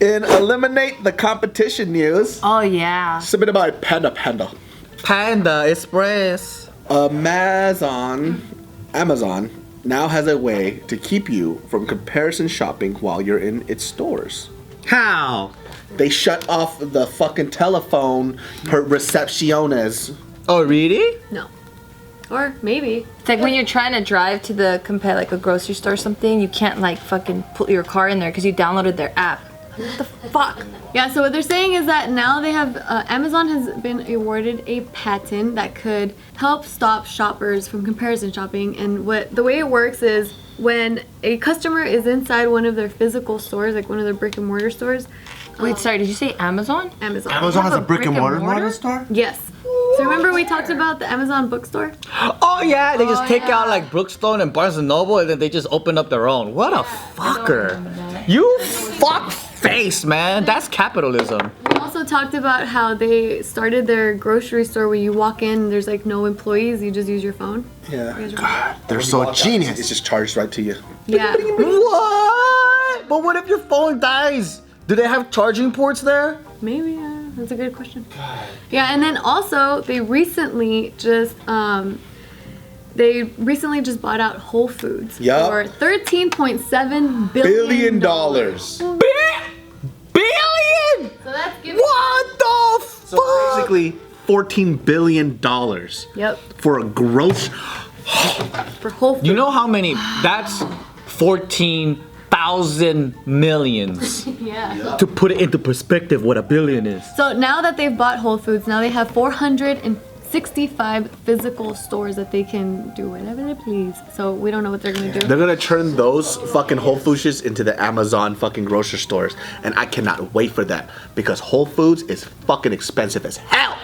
In Eliminate the Competition news. Oh, yeah. Submitted by Panda. Panda Express. Amazon now has a way to keep you from comparison shopping while you're in its stores. How? They shut off the fucking telephone per recepciones. Oh, really? No. Or maybe. It's like when you're trying to drive to like a grocery store or something, you can't like fucking put your car in there because you downloaded their app. What the fuck? Yeah, so what they're saying is that now they have, Amazon has been awarded a patent that could help stop shoppers from comparison shopping. And the way it works is when a customer is inside one of their physical stores, like one of their brick and mortar stores. Wait, sorry, did you say Amazon? Amazon. Amazon has a brick and mortar store? Yes. So remember we talked about the Amazon bookstore? Oh yeah, they just take out like Brookstone and Barnes & Noble and then they just open up their own. What a fucker. You fuck face, man. That's capitalism. We also talked about how they started their grocery store where you walk in, there's like no employees, you just use your phone. Yeah. God, they're so genius. It's just charged right to you. Yeah. What? But what if your phone dies? Do they have charging ports there? Maybe, yeah. That's a good question. Yeah, and then also they recently just bought out Whole Foods for $13.7 billion. Billion? So that's giving What the fuck? So basically, $14 billion. Yep. For a gross. For Whole Foods. You know how many? That's 14,000 millions. Yeah. To put it into perspective, what a billion is. So now that they've bought Whole Foods, now they have 465 physical stores that they can do whatever they please. So we don't know what they're gonna do. They're gonna turn those fucking Whole Foods into the Amazon fucking grocery stores. And I cannot wait for that. Because Whole Foods is fucking expensive as hell.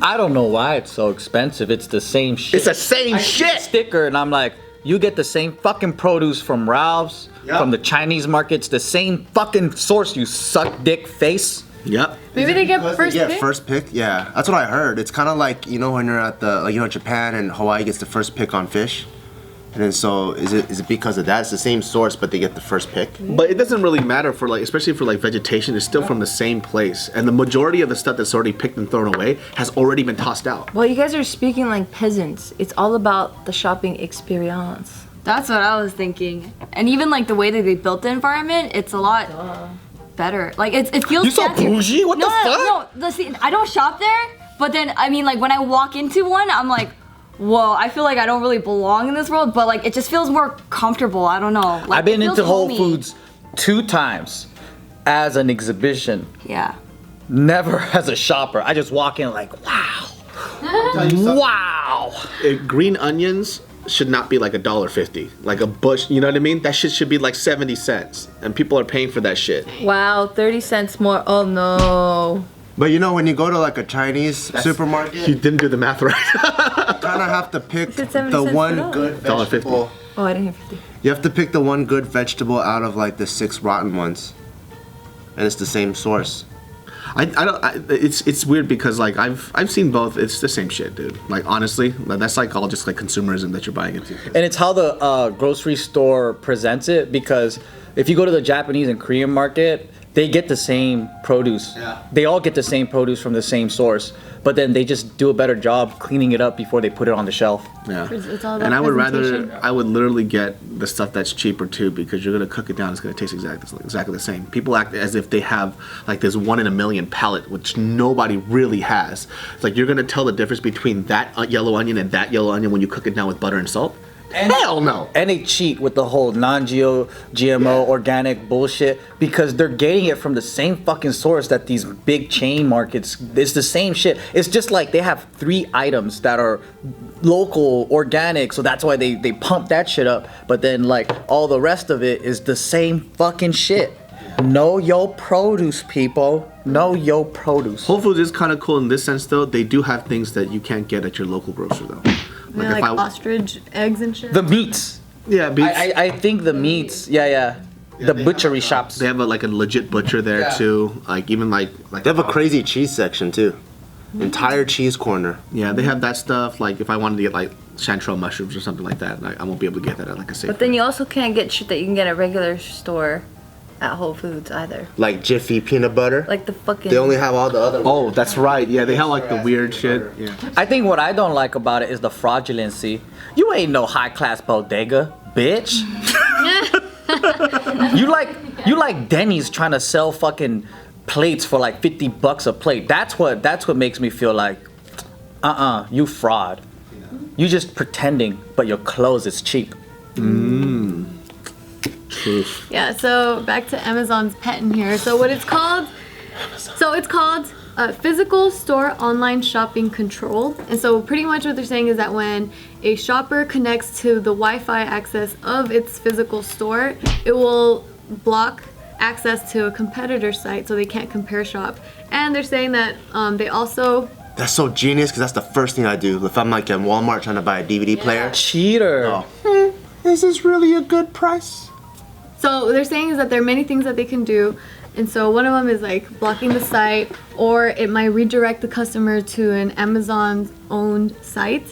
I don't know why it's so expensive. It's the same shit. It's the same I see the shit. sticker and I'm like, you get the same fucking produce from Ralph's, from the Chinese markets, the same fucking source, you suck dick face. Yep. Maybe they get first Yeah, pick? first pick. Yeah, that's what I heard. It's kind of like, you know, when you're at Japan and Hawaii gets the first pick on fish. And then so is it because of that? It's the same source, but they get the first pick. But it doesn't really matter for like, especially for like vegetation, it's still from the same place. And the majority of the stuff that's already picked and thrown away has already been tossed out. Well, you guys are speaking like peasants. It's all about the shopping experience. That's what I was thinking. And even like the way that they built the environment, it's a lot better. Like it feels You so fancier. bougie? What the fuck? No, see, I don't shop there, but then I mean like when I walk into one, I'm like, whoa, I feel like I don't really belong in this world, but like it just feels more comfortable. I don't know. Like, I've been it feels into Whole homey. Foods 2 times as an exhibition. Yeah. Never as a shopper. I just walk in like, wow. Wow. Green onions should not be like $1.50. Like a bush, you know what I mean? That shit should be like 70 cents. And people are paying for that shit. Wow, 30 cents more. Oh no. But you know, when you go to like a Chinese supermarket, You didn't do the math right. you kind of have to pick said 70 the cents one per good $1.50. vegetable. Oh, I didn't hear 50. You have to pick the one good vegetable out of like the 6 rotten ones. And it's the same source. It's weird because like I've seen both. It's the same shit, dude. Like honestly, that's like all just like consumerism that you're buying into. And it's how the grocery store presents it, because if you go to the Japanese and Korean market, they get the same produce. Yeah. They all get the same produce from the same source, but then they just do a better job cleaning it up before they put it on the shelf. Yeah. It's all about And I would presentation. I would literally get the stuff that's cheaper too, because you're gonna cook it down. It's gonna taste exactly the same. People act as if they have like this 1 in a million palate, which nobody really has. It's like you're gonna tell the difference between that yellow onion and that yellow onion when you cook it down with butter and salt. Hell no. And they cheat with the whole GMO organic bullshit, because they're getting it from the same fucking source that these big chain markets. It's the same shit. It's just like they have 3 items that are local, organic, so that's why they pump that shit up. But then like all the rest of it is the same fucking shit. Know your produce, people. Know your produce. Whole Foods is kind of cool in this sense though. They do have things that you can't get at your local grocery though. Like ostrich eggs and shit. The meats. Yeah, beef. I think the meats. Yeah. The butchery shops. They have like a legit butcher there too. Like even like They have a crazy cheese section too. Entire cheese corner. yeah, they have that stuff. Like if I wanted to get like chanterelle mushrooms or something like that, I won't be able to get that at like a safe. But then you also can't get shit that you can get at a regular store. at Whole Foods either. Like Jiffy peanut butter. Like the fucking. They only have all the other. Oh, that's right. Yeah, they have like the weird shit. Yeah. I think what I don't like about it is the fraudulency. You ain't no high class bodega, bitch. you like Denny's trying to sell fucking plates for like $50 a plate. That's what makes me feel like, you fraud. You just pretending, but your clothes is cheap. Truth. Yeah, so back to Amazon's patent here. So what it's called? So it's called physical store online shopping control. And so pretty much what they're saying is that when a shopper connects to the Wi-Fi access of its physical store, it will block access to a competitor site so they can't compare shop. And they're saying that they also... That's so genius because that's the first thing I do. If I'm like in Walmart trying to buy a DVD player. Cheater. Is this really a good price? So they're saying is that there are many things that they can do. And so one of them is like blocking the site, or it might redirect the customer to an Amazon owned site,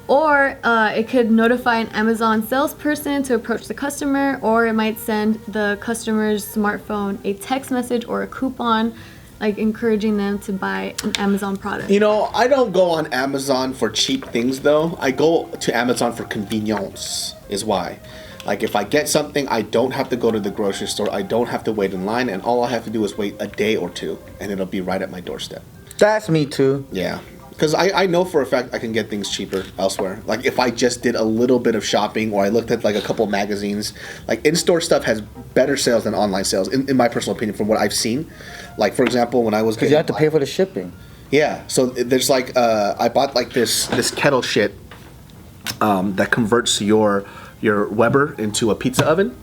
or it could notify an Amazon salesperson to approach the customer, or it might send the customer's smartphone a text message or a coupon, like encouraging them to buy an Amazon product. You know, I don't go on Amazon for cheap things though. I go to Amazon for convenience, is why. Like if I get something, I don't have to go to the grocery store. I don't have to wait in line, and all I have to do is wait a day or two, and it'll be right at my doorstep. That's me too. Yeah. Because I know for a fact I can get things cheaper elsewhere. Like if I just did a little bit of shopping, or I looked at like a couple magazines, like in-store stuff has better sales than online sales, in my personal opinion, from what I've seen. Like for example, when I was Because you have to pay for the shipping. Yeah, so there's like I bought like this kettle shit that converts your Weber into a pizza oven,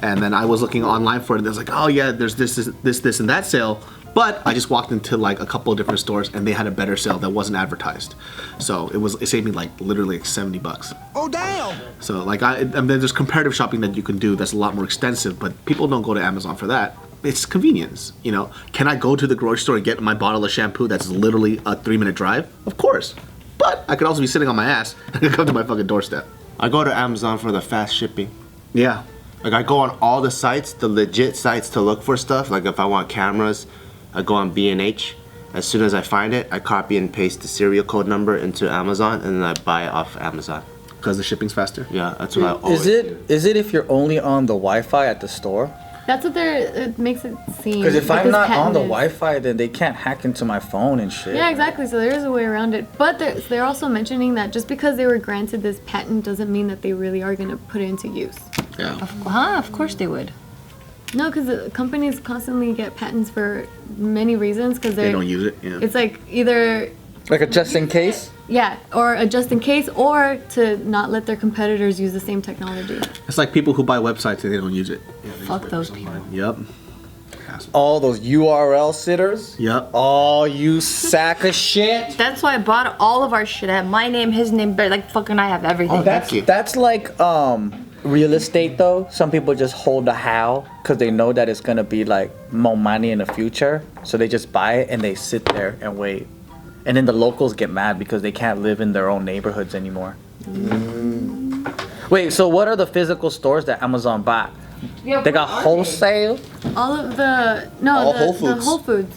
and then I was looking online for it, and there's like, oh yeah, there's this and that sale. But I just walked into like a couple of different stores, and they had a better sale that wasn't advertised. So it saved me like literally like $70. Oh damn! So like and then there's comparative shopping that you can do that's a lot more extensive, but people don't go to Amazon for that. It's convenience, you know. Can I go to the grocery store and get my bottle of shampoo that's literally a 3-minute drive? Of course. But I could also be sitting on my ass and come to my fucking doorstep. I go to Amazon for the fast shipping. Yeah. Like I go on all the sites, the legit sites to look for stuff. Like if I want cameras, I go on B&H. As soon as I find it, I copy and paste the serial code number into Amazon, and then I buy it off Amazon. Because the shipping's faster? Yeah, that's what I always do. Is it if you're only on the Wi-Fi at the store? That's what it makes it seem. Because if like I'm this not on patent the is. Wi-Fi, then they can't hack into my phone and shit. Yeah, exactly. So there is a way around it. But they're also mentioning that just because they were granted this patent doesn't mean that they really are going to put it into use. Yeah. Of course they would. No, because companies constantly get patents for many reasons. Because They don't use it, yeah. It's like either, Like a just in case? yeah, or a just in case, or to not let their competitors use the same technology. It's like people who buy websites and they don't use it. Fuck those people. Yep. All those URL sitters? Yep. Oh, you sack of shit. That's why I bought all of our shit. I have my name, his name, but like fucking I have everything. That's like real estate though. Some people just hold the how because they know that it's gonna be like more money in the future. So they just buy it and they sit there and wait. And then the locals get mad because they can't live in their own neighborhoods anymore. Wait, so what are the physical stores that Amazon bought? They got wholesale? All of the Whole the Foods. Whole Foods.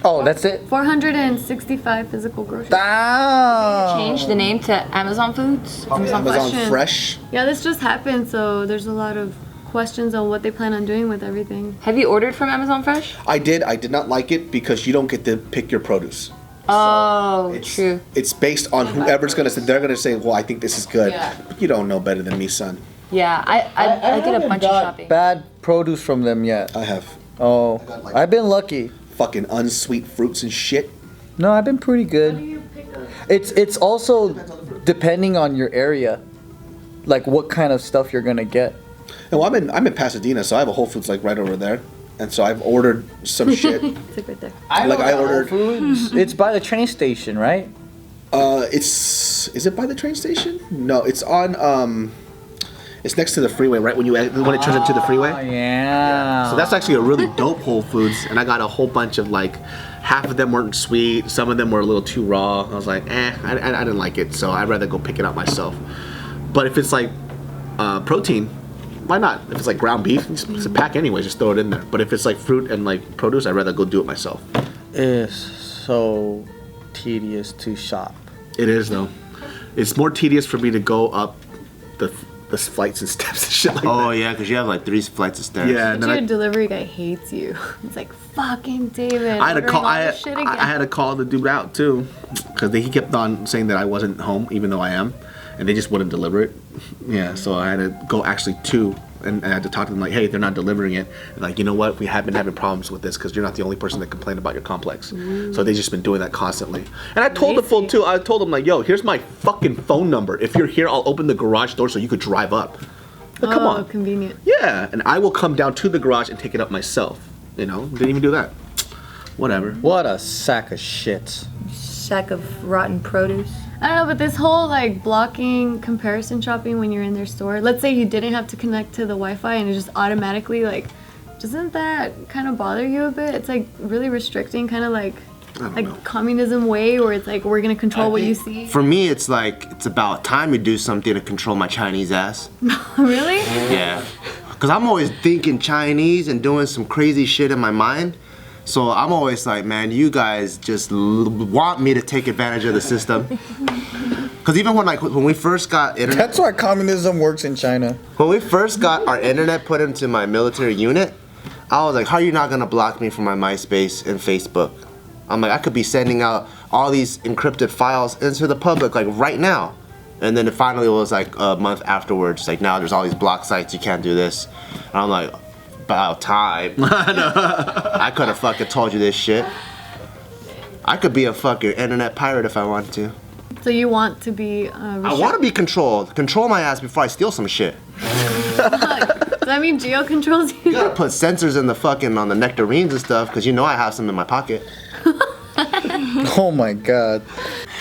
Oh, that's it? 465 physical groceries. Damn. Change the name to Amazon Foods. Amazon question. Fresh. Yeah, this just happened, so there's a lot of questions on what they plan on doing with everything. Have you ordered from Amazon Fresh? I did not like it because you don't get to pick your produce. Oh, It's, true. It's based on whoever's gonna say. They're gonna say, "Well, I think this is good." Yeah. But you don't know better than me, son. Yeah, I did a bunch of shopping. Bad produce from them yet. I have Oh, I've been lucky. fucking unsweet fruits and shit. No, I've been pretty good. It's also depending on your area, like what kind of stuff you're gonna get. And well, I'm in Pasadena, so I have a Whole Foods like right over there, and so I've ordered some shit. It's like right there. I ordered. Foods. It's by the train station, right? Is it by the train station? No, it's on it's next to the freeway, right when it turns into the freeway. Oh, yeah. So that's actually a really dope Whole Foods, and I got a whole bunch of like, half of them weren't sweet, some of them were a little too raw. I was like, I didn't like it, so I'd rather go pick it up myself. But if it's like protein, why not? If it's like ground beef, it's a pack anyways, just throw it in there. But if it's like fruit and like produce, I'd rather go do it myself. It's so tedious to shop. It is though. It's more tedious for me to go up the flights and steps and shit like that. Oh yeah, because you have like 3 flights of stairs. Yeah, and But then your delivery guy hates you. It's like, fucking David. I had to call. ordering all this shit again. I had to call the dude out too, because he kept on saying that I wasn't home, even though I am, and they just wouldn't deliver it. Yeah, so I had to go actually to, and I had to talk to them like, hey, they're not delivering it. And like, you know what? We have been having problems with this because you're not the only person that complained about your complex. So they just been doing that constantly. And I told the fool too. I told him like, yo, here's my fucking phone number. If you're here, I'll open the garage door so you could drive up. But come on. Convenient. Yeah, and I will come down to the garage and take it up myself. You know, didn't even do that. Whatever. What a sack of shit. Sack of rotten produce. I don't know, but this whole like blocking comparison shopping when you're in their store. Let's say you didn't have to connect to the Wi-Fi and it just automatically like, doesn't that kind of bother you a bit? It's like really restricting, kind of like communism way, where it's like we're gonna control what you see. For me, it's like it's about time to do something to control my Chinese ass. Really? Yeah, because I'm always thinking Chinese and doing some crazy shit in my mind. So I'm always like, man, you guys just want me to take advantage of the system. Because even when we first got internet, That's why communism works in China. when we first got our internet put into my military unit, I was like, how are you not gonna block me from my MySpace and Facebook? I'm like, I could be sending out all these encrypted files into the public like right now. And then it finally was like a month afterwards, like now there's all these block sites, you can't do this. And I'm like, about time. I could have fucking told you this shit. I could be a fucking internet pirate if I wanted to. So you want to be? I want to be controlled. Control my ass before I steal some shit. Does that mean Geo controls you? You gotta put sensors in the fucking on the nectarines and stuff, because you know I have some in my pocket. Oh my god.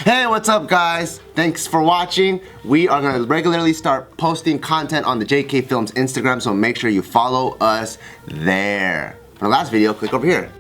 Hey, what's up, guys? Thanks for watching. We are gonna regularly start posting content on the JK Films Instagram, so make sure you follow us there. For the last video, click over here.